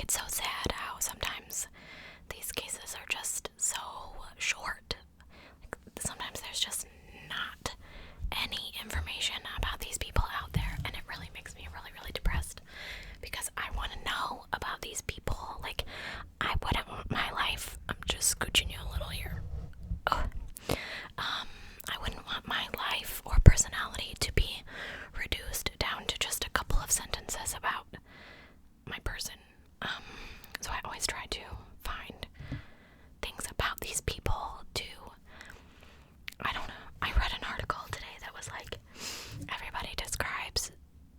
It's so sad how sometimes these cases are just so short. Sometimes there's just not any information about these people out there, and it really makes me really, really depressed because I want to know about these people. Like, I wouldn't want my life. I'm just scooching you a little here. Ugh. I wouldn't want my life or personality to be reduced down to just a couple of sentences about my person. So I always try to find things about these people to, I don't know. I read an article today that was like, everybody describes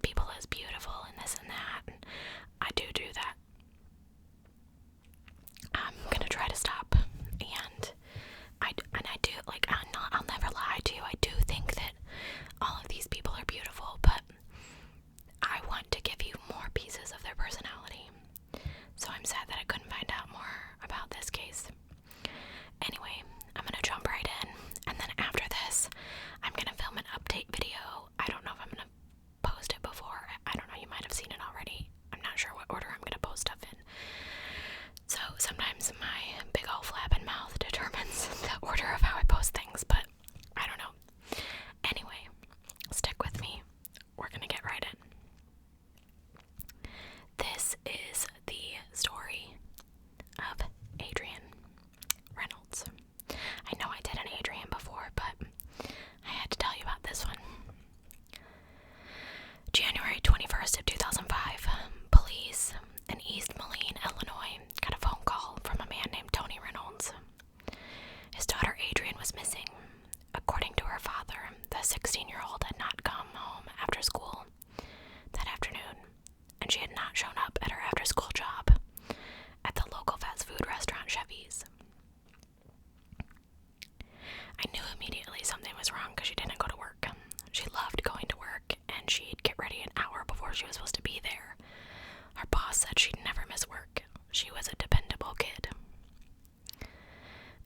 people as beautiful and this and that, and I do that. I'm gonna try to stop, and I do, like, I'll never lie to you. I do think that all of these people are beautiful, but I want to give you more pieces of their personality. So I'm sad that I couldn't find out more about this case. Anyway, I'm gonna jump right in, and then after this, I'm gonna film an update video. I don't know if I'm gonna post it before. I don't know, you might have seen it already. I'm not sure what order I'm gonna post stuff in. So sometimes my big old flapping mouth determines the order of how I post things, but I don't know. Anyway, stick with me. We're gonna get right in. This is the story of Adrienne Reynolds. I know I did an Adrienne before, but I had to tell you about this one. January 21st of 2005, police in East Moline, Illinois, got a phone call from a man named Tony Reynolds. His daughter Adrienne was missing. According to her father, the 16-year-old had not come home after school that afternoon, and she had not shown up at her after-school job at the local fast food restaurant Chevy's. I knew immediately something was wrong because she didn't go to work. She loved going to work, and she'd get ready an hour before she was supposed to be there. Her boss said she'd never miss work. She was a dependable kid.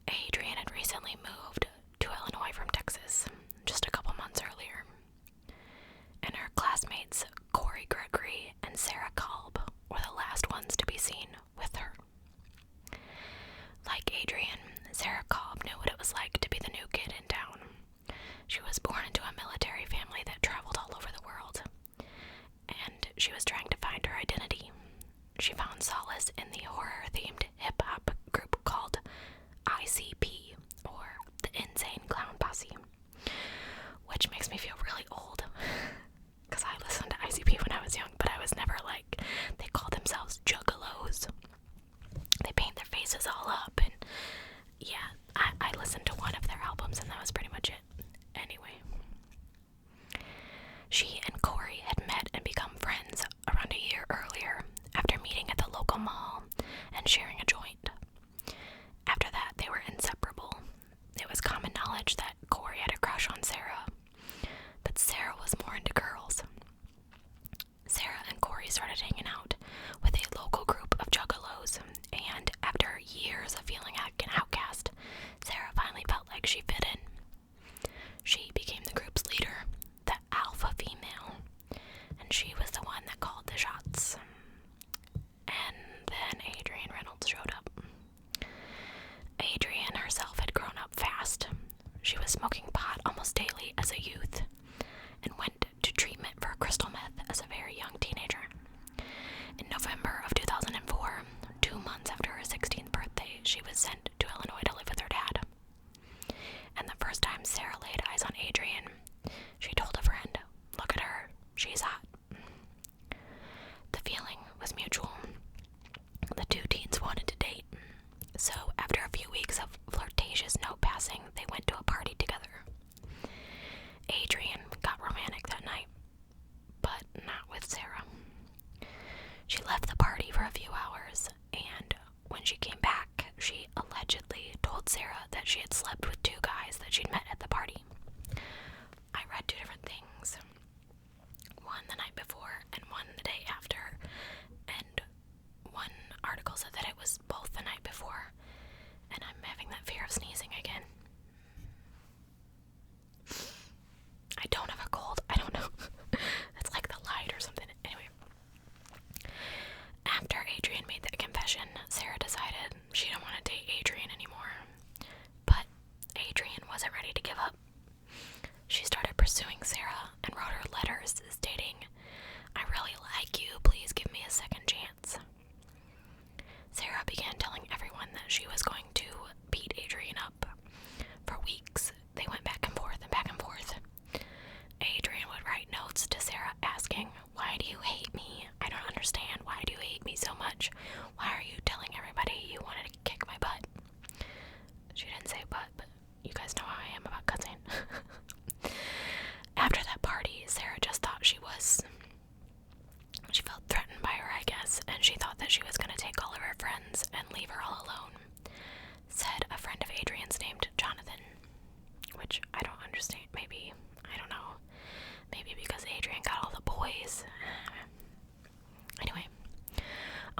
Adrienne had recently moved to Illinois from Texas just a couple months earlier, and her classmates Corey Gregory and Sarah Kolb were the last ones to be seen with her. Like Adrienne, Sarah Kolb knew what it was like to be the new kid in town. She was born into a military family that traveled all over the world, and she was trying to find her identity. She found solace in the horror-themed hip-hop group called ICP, or the Insane Clown Posse, which makes me feel really old, because I listened to ICP when I was young, but I was never like, they call themselves juggalos. They paint their faces all up, and yeah, I listened to one of their albums, and that was pretty much it. Anyway, she and Corey had met and become friends around a year earlier after meeting at the local mall and sharing a joint. After that, they were inseparable. It was common knowledge that Corey had a crush on Sarah, but Sarah was more into girls. Sarah and Corey started hanging out with a local group of juggalos, and after years of feeling like an outcast, Sarah finally felt like she fit in. She became the group's leader, the alpha female, and she was the one that called the shots. And then Adrienne Reynolds showed up. Adrienne herself had grown up fast. She was smoking pot almost daily as a youth, and went to treatment for crystal meth as a very young teenager. In November of 2004, 2 months after her 16th birthday, she was sent to Illinois to live with her dad. And the first time Sarah laid eyes on Adrienne, she told a friend, "Look at her, she's hot." The feeling was mutual. The two teens wanted to date, so after a few weeks of flirtatious note passing, they went to a party together. Adrienne got romantic that night, but not with Sarah. She left the party for a few hours, and when she came back, she allegedly told Sarah that she had slept with 2 guys that she'd met at the party. I read 2 different things. One the night before and one the day after, and one article said that it was both the night before, and I'm having that fear of sneezing again. I don't have a cold. I don't know. It's like the light or something. Anyway. After Adrienne made that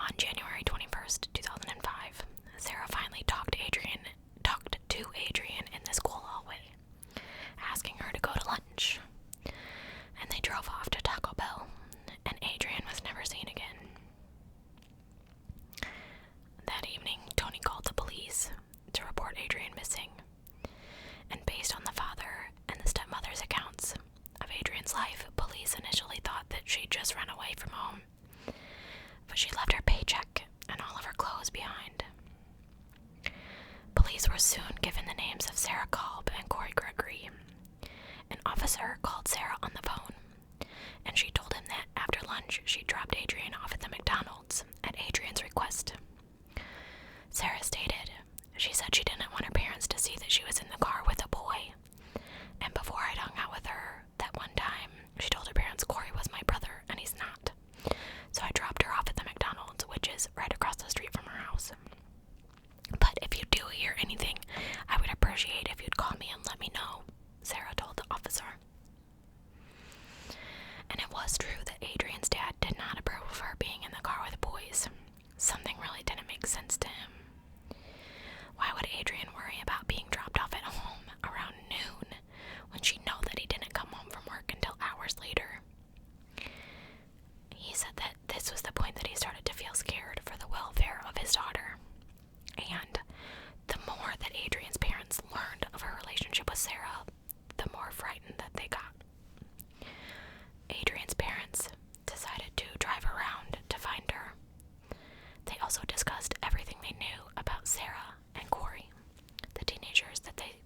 On January 21st, 2005, Sarah finally talked to Adrienne in the school hallway, asking her to go to lunch. And they drove off to Taco Bell, and Adrienne was never seen again. That evening, Tony called the police to report Adrienne missing. And based on the father and the stepmother's accounts of Adrienne's life, police initially thought that she'd just run away from home. But she left her paycheck and all of her clothes behind. Police were soon given the names of Sarah Kolb and Corey Gregory. An officer called Sarah on the phone, and she told him that after lunch she dropped Adrienne off at the McDonald's at Adrienne's request. Sarah stated she said she didn't want her parents to see that she was in the car with a boy, and before I'd hung out with her that one time, she told her parents Corey was my brother and he's not. So I dropped her off at the McDonald's, which is right across the street from her house. But if you do hear anything, I would appreciate if you'd call me and let me know, Sarah told the officer. And it was true that Adrienne's dad did not approve of her being in the car with boys. Something really didn't make sense to him. Why would Adrienne worry about being dropped off at home around noon when she knew that he didn't come home from work until hours later? He said that this was the point that he started to feel scared for the welfare of his daughter. And the more that Adrienne's parents learned of her relationship with Sarah, the more frightened that they got. Adrienne's parents decided to drive around to find her. They also discussed everything they knew about Sarah and Corey, the teenagers that they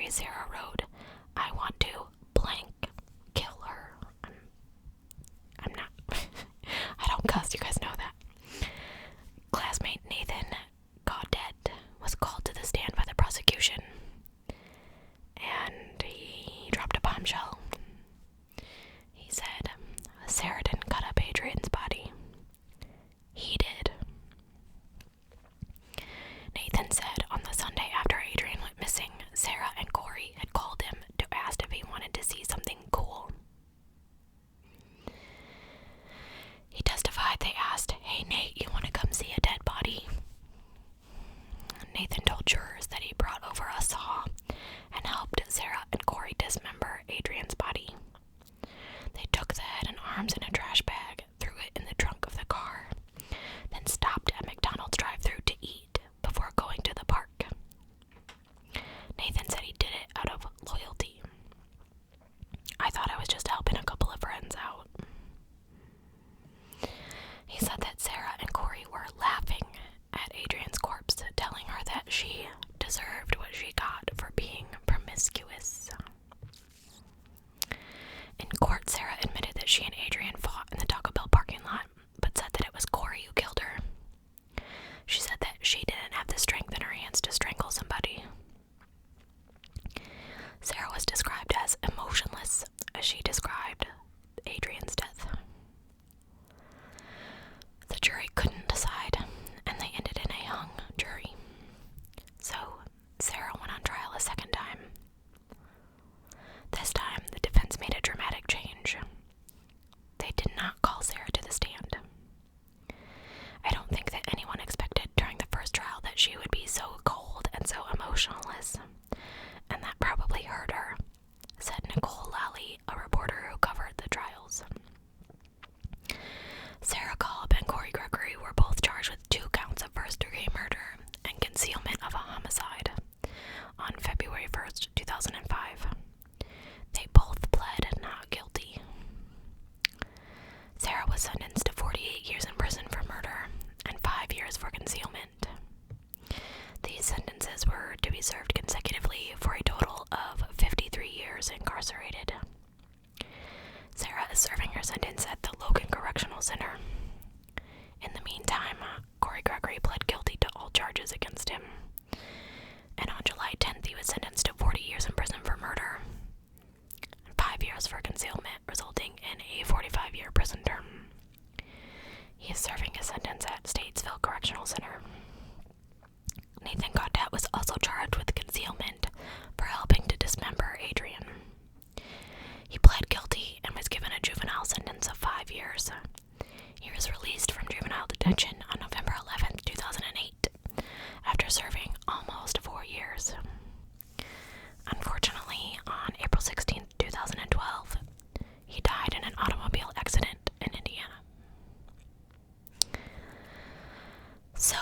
diary, Sarah wrote, "I want to blank kill her." I'm not. I don't cuss, you guys know that. Classmate Nathan Gaudet was called to the stand by the prosecution, and he dropped a bombshell. He said, Sarah didn't cut up Adrianne's body. He did. Nathan said on the Sunday after Adrienne went missing, Sarah and Corey had called him to ask if he wanted to see something cool. He testified they asked, "Hey Nate, you want to come see a dead body?" Nathan told jurors that he brought over a saw and helped Sarah and Corey dismember Adrianne's body. They took the head and arms in a trash bag, threw it in the trunk of the car, then stopped at McDonald's drive-thru to eat before going to the park. Nathan said he did it out of loyalty. "I thought I was just helping a couple of friends out." He said that Sarah and Corey were laughing at Adrianne's corpse, telling her that she deserved what she got for being promiscuous. In court, Sarah admitted that she and Adrienne fought in the Taco Bell parking lot, but said that it was Corey who killed her. She said that she didn't have the strength in her hands to strangle somebody. Sarah was described as emotionless, as she described Adrianne's death. The jury couldn't decide, and they ended in a hung jury. So, Sarah went on trial a second time. This time, the defense made a dramatic change. They did not call Sarah to the stand. I don't think that anyone expected during the first trial that she would be so cold and so emotionless, and that probably hurt her, said Nicole Lally, a reporter who covered the trials. Sarah Cobb and Corey Gregory were both charged with 2 counts of first-degree murder and concealment of a homicide on February 1st, 2005. They both pled not guilty. Sarah was sentenced to 48 years in prison for murder and 5 years for concealment. These sentences were to be served consecutively for a total of 53 years incarcerated. Sarah is serving her sentence at the Logan Correctional Center. In the meantime, Corey Gregory pled guilty to all charges against him. And on July 10th, he was sentenced to 40 years in prison for murder and 5 years for concealment, resulting in a 45-year prison term. He is serving his sentence at Statesville Correctional Center. Nathan Gaudet was also charged with concealment for helping to dismember Adrienne. He pled guilty and was given a juvenile sentence of 5 years. He was released from juvenile detention on November 11th, 2008, after serving almost 4 years. Unfortunately, on April 16th, 2012, he died in an automobile accident in Indiana. So,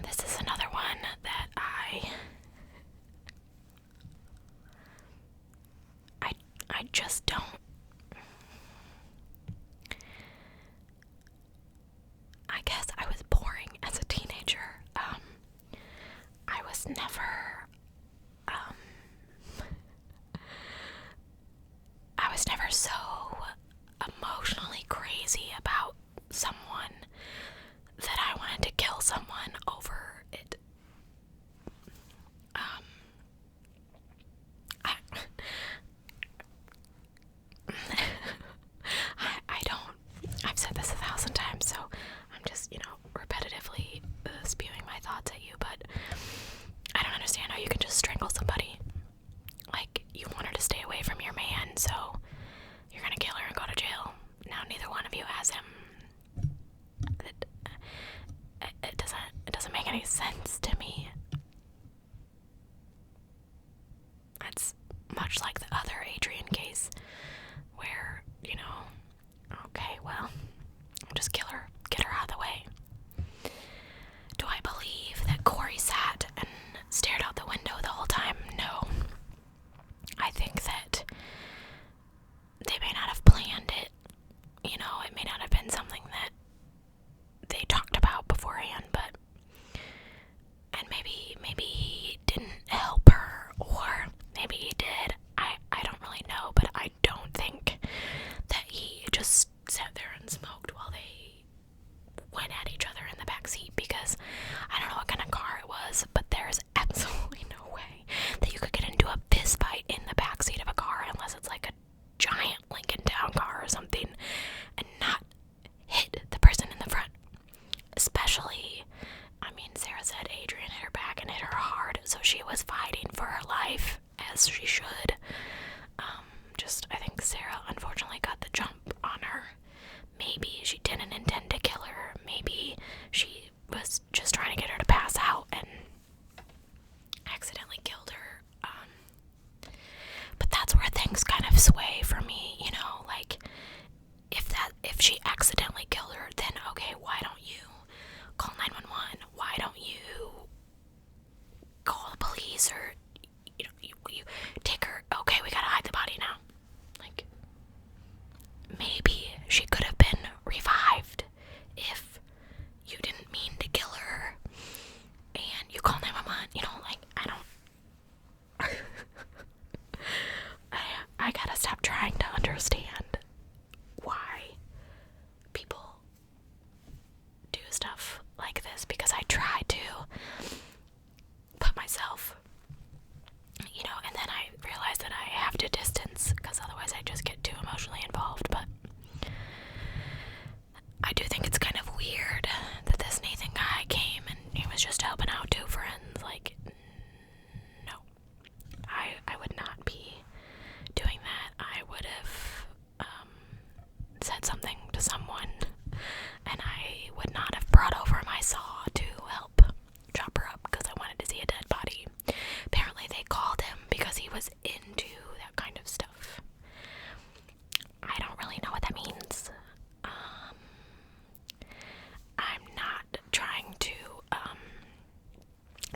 this is another one that I just don't. I guess I was boring as a teenager. I was never, so emotionally crazy about someone that I wanted to kill someone over it. I don't, I've said this 1,000 times, so I'm just, repetitively spewing my thoughts at you, but I don't understand how you can just strangle somebody. Like, you want her to stay away from your man, so you're gonna kill her and go to jail. Now neither one of you has him. It doesn't make any sense to me. It's much like the other Adrienne case, where, okay, well, just kill her, get her out of the way. Do I believe that Corey sat and stared out the window the whole time? No. I think that they may not have planned it. It may not have been something that they talked about beforehand, but because I don't know what kind of car it was, but there's absolutely no way that you could get into a fist fight in the backseat of a car unless it's like a giant Lincoln Town car or something and not hit the person in the front. Especially, I mean, Sarah said Adrienne hit her back and hit her hard, so she was fighting for her life, as she should. I think Sarah unfortunately got the jump on her. Maybe she didn't intend to kill her. Maybe she was just trying to get her to pass out and accidentally killed her. But that's where things kind of sway for me, you know, like, if she accidentally killed her, then okay, why don't you call 911? Why don't you call the police, or you take her? Okay, we gotta hide the body now. Like, maybe she could have been revived if you didn't mean to kill her and you call 911. You know, like, I don't. I gotta stop trying to understand why people do stuff like this, because I try to put myself, you know, and then I realize that I have to distance, because otherwise I just get too emotionally involved. But I do think it's kind of weird that this Nathan guy came and he was just helping out two friends. Like, no, I would not be doing that. I would have said something to someone, and I would not have brought over my saw to help chop her up because I wanted to see a dead body. Apparently they called him because he was into that kind of stuff. I don't really know what that means. I'm not trying to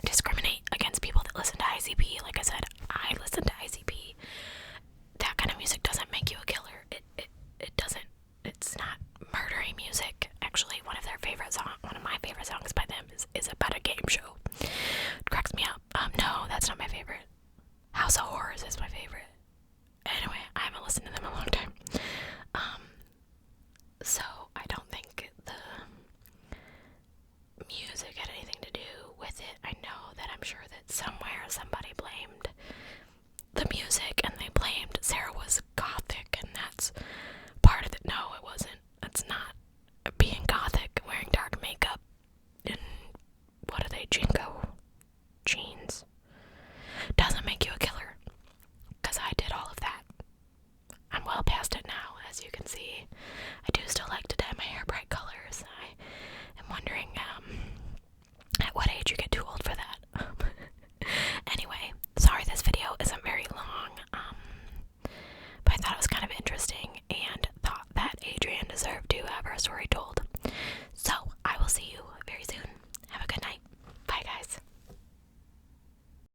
discriminate against people that listen to ICP. Like I said, I listen to ICP. That kind of music doesn't make you a killer. It doesn't. It's not murdery music. Actually, one of my favorite songs by them is about a game show. It cracks me up. No, that's not my favorite. House of Horrors is my favorite. Anyway, I haven't listened to them in a long time. So I don't think the music had anything to do with it. I know that I'm sure that somewhere somebody blamed the music, and they blamed Sarah was gothic, and that's